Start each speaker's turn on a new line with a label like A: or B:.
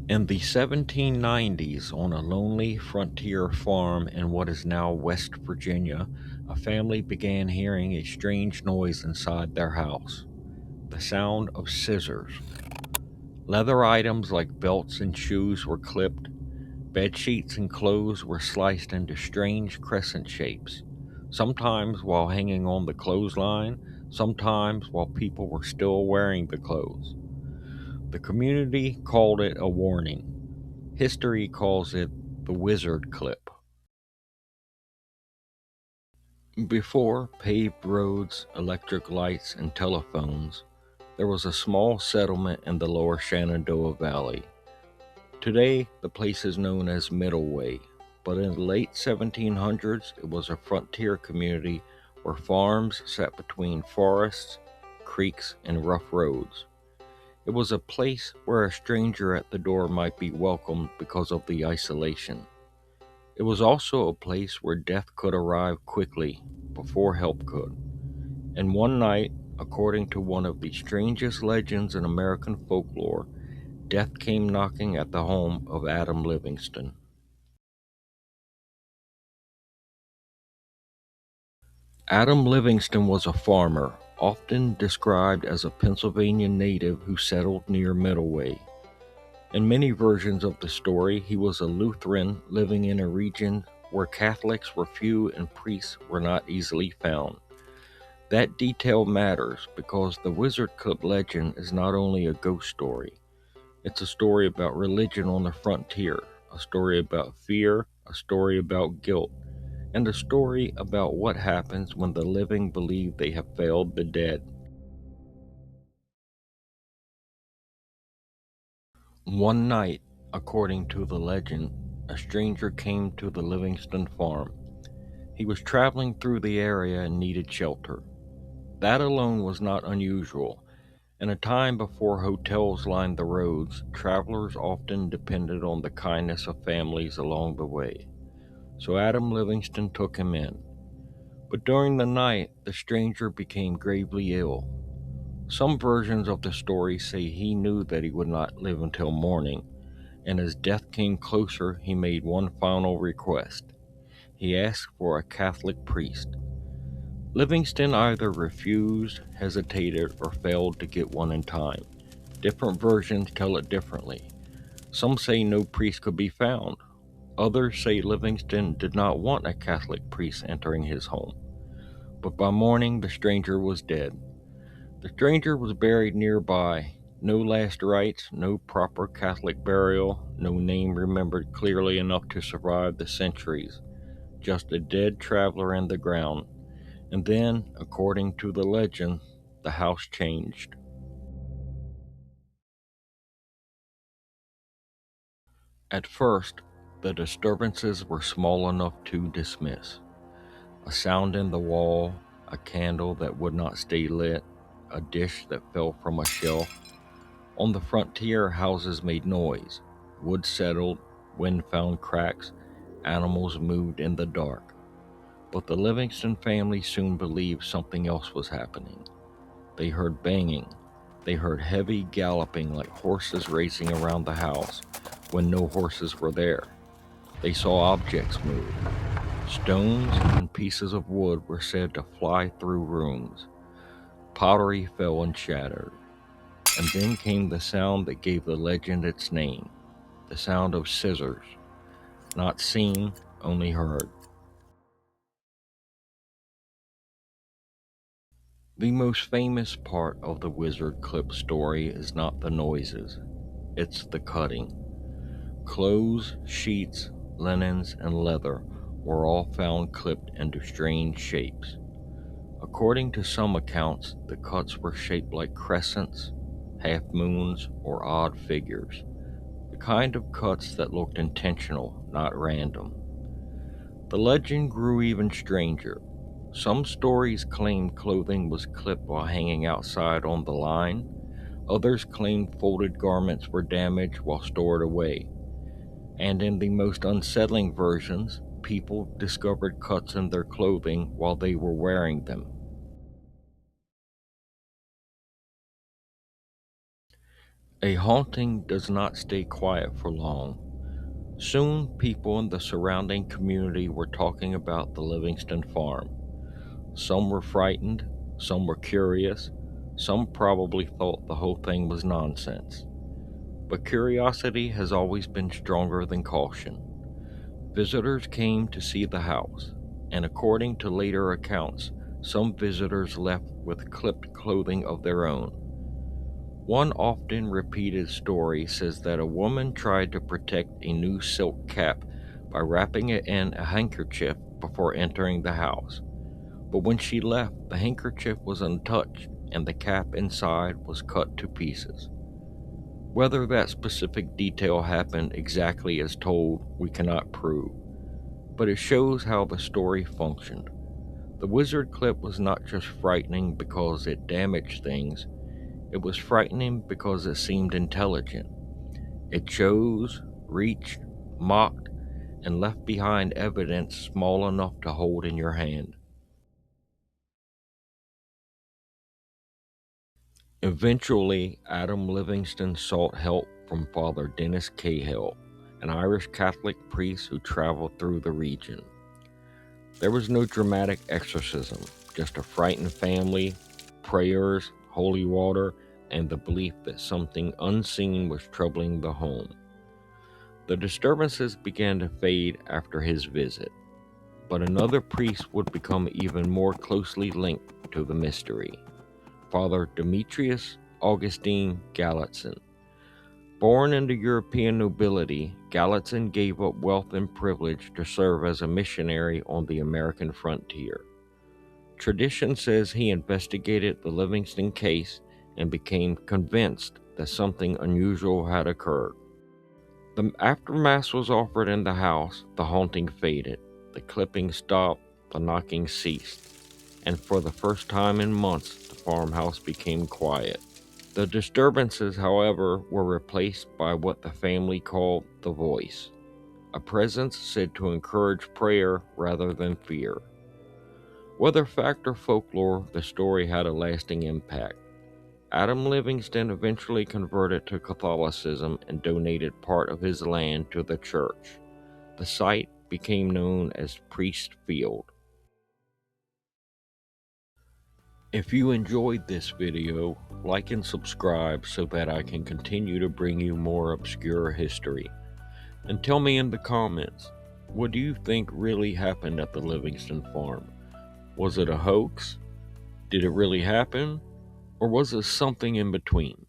A: In the 1790s, on a lonely frontier farm in what is now West Virginia, a family began hearing a strange noise inside their house, the sound of scissors. Leather items like belts and shoes were clipped, bed sheets and clothes were sliced into strange crescent shapes, sometimes while hanging on the clothesline, sometimes while people were still wearing the clothes. The community called it a warning. History calls it the wizard clip. Before paved roads, electric lights, and telephones, there was a small settlement in the lower Shenandoah Valley. Today, the place is known as Middleway, but in the late 1700s, it was a frontier community where farms sat between forests, creeks, and rough roads. It was a place where a stranger at the door might be welcomed because of the isolation. It was also a place where death could arrive quickly before help could. And one night, according to one of the strangest legends in American folklore, death came knocking at the home of Adam Livingston. Adam Livingston was a farmer, often described as a Pennsylvania native who settled near Middleway. In many versions of the story, he was a Lutheran living in a region where Catholics were few and priests were not easily found. That detail matters because the Wizard Clip legend is not only a ghost story, it's a story about religion on the frontier, a story about fear, a story about guilt, and a story about what happens when the living believe they have failed the dead. One night, according to the legend, a stranger came to the Livingston farm. He was traveling through the area and needed shelter. That alone was not unusual. In a time before hotels lined the roads, travelers often depended on the kindness of families along the way. So Adam Livingston took him in. But during the night, the stranger became gravely ill. Some versions of the story say he knew that he would not live until morning, and as death came closer, he made one final request. He asked for a Catholic priest. Livingston either refused, hesitated, or failed to get one in time. Different versions tell it differently. Some say no priest could be found. Others say Livingston did not want a Catholic priest entering his home. But by morning, the stranger was dead. The stranger was buried nearby. No last rites, no proper Catholic burial, no name remembered clearly enough to survive the centuries. Just a dead traveler in the ground. And then, according to the legend, the house changed. At first, the disturbances were small enough to dismiss. A sound in the wall, a candle that would not stay lit, a dish that fell from a shelf. On the frontier, houses made noise. Wood settled, wind found cracks, animals moved in the dark. But the Livingston family soon believed something else was happening. They heard banging. They heard heavy galloping like horses racing around the house when no horses were there. They saw objects move. Stones and pieces of wood were said to fly through rooms. Pottery fell and shattered. And then came the sound that gave the legend its name, the sound of scissors, not seen, only heard. The most famous part of the Wizard Clip story is not the noises, it's the cutting. Clothes, sheets, linens, and leather were all found clipped into strange shapes. According to some accounts, the cuts were shaped like crescents, half moons, or odd figures, the kind of cuts that looked intentional, not random. The legend grew even stranger. Some stories claimed clothing was clipped while hanging outside on the line. Others claimed folded garments were damaged while stored away. And in the most unsettling versions, people discovered cuts in their clothing while they were wearing them. A haunting does not stay quiet for long. Soon, people in the surrounding community were talking about the Livingston farm. Some were frightened, some were curious, some probably thought the whole thing was nonsense. But curiosity has always been stronger than caution. Visitors came to see the house, and according to later accounts, some visitors left with clipped clothing of their own. One often repeated story says that a woman tried to protect a new silk cap by wrapping it in a handkerchief before entering the house. But when she left, the handkerchief was untouched and the cap inside was cut to pieces. Whether that specific detail happened exactly as told, we cannot prove, but it shows how the story functioned. The wizard clip was not just frightening because it damaged things, it was frightening because it seemed intelligent. It chose, reached, mocked, and left behind evidence small enough to hold in your hand. Eventually, Adam Livingston sought help from Father Dennis Cahill, an Irish Catholic priest who traveled through the region. There was no dramatic exorcism, just a frightened family, prayers, holy water, and the belief that something unseen was troubling the home. The disturbances began to fade after his visit, but another priest would become even more closely linked to the mystery. Father Demetrius Augustine Galitzin. Born into European nobility, Galitzin gave up wealth and privilege to serve as a missionary on the American frontier. Tradition says he investigated the Livingston case and became convinced that something unusual had occurred. After Mass was offered in the house, the haunting faded, the clipping stopped, the knocking ceased, and for the first time in months, the farmhouse became quiet. The disturbances, however, were replaced by what the family called the voice, a presence said to encourage prayer rather than fear. Whether fact or folklore, the story had a lasting impact. Adam Livingston eventually converted to Catholicism and donated part of his land to the church. The site became known as Priest Field. If you enjoyed this video, like and subscribe so that I can continue to bring you more obscure history. And tell me in the comments, what do you think really happened at the Livingston farm? Was it a hoax? Did it really happen? Or was it something in between?